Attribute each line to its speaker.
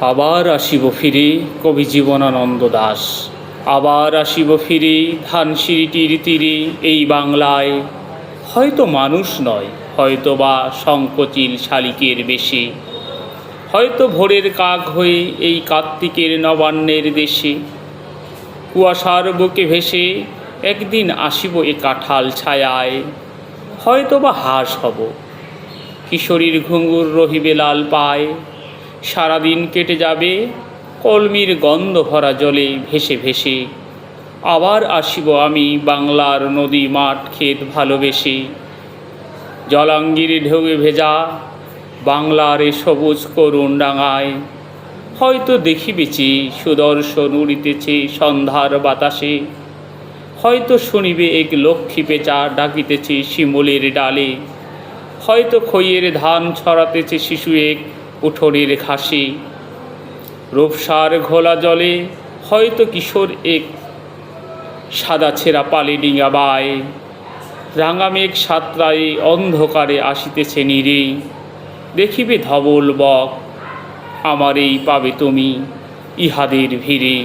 Speaker 1: আবার আসিব ফিরে কবি জীবনানন্দ দাশ। আবার আসিব ফিরে ধানসিঁড়িটির তীরে এই বাংলায়, হয়তো মানুষ নয়, হয়তো বা শঙ্খচিল শালিকের বেশে, হয়তো ভোরের কাক হয়ে এই কার্তিকের নবান্নের দেশে। কুয়াশার বুকে ভেসে একদিন আসিব এ কাঁঠাল ছায়ায়, হয়তো বা হাঁস হব, কিশোরীর ঘুঙুর রহিবে লাল পায়। সারাদিন কেটে যাবে কলমির গন্ধ ভরা জলে ভেসে ভেসে। আবার আসিব আমি বাংলার নদী মাঠ ক্ষেত ভালোবেসে। জলাঙ্গির ঢেউয়ে ভেজা বাংলার এ সবুজ করুণ ডাঙায়, হয়তো দেখিবেছি সুদর্শন উড়িতেছে সন্ধ্যার বাতাসে। হয়তো শুনিবে এক লক্ষ্মী পেঁচা ডাকিতেছে শিমুলের ডালে। হয়তো খইয়ের ধান ছড়াতেছে শিশু এক উঠোনের ঘাসে। রূপসার ঘোলা জলে হয়তো কিশোর এক সাদা ছেঁড়া পালে ডিঙা বায়। রাঙা মেঘ সাতরায় অন্ধকারে আসিতেছে নীরে। দেখিবে ধবল বক, আমারেই পাবে তুমি ইহাদের ভিড়ে।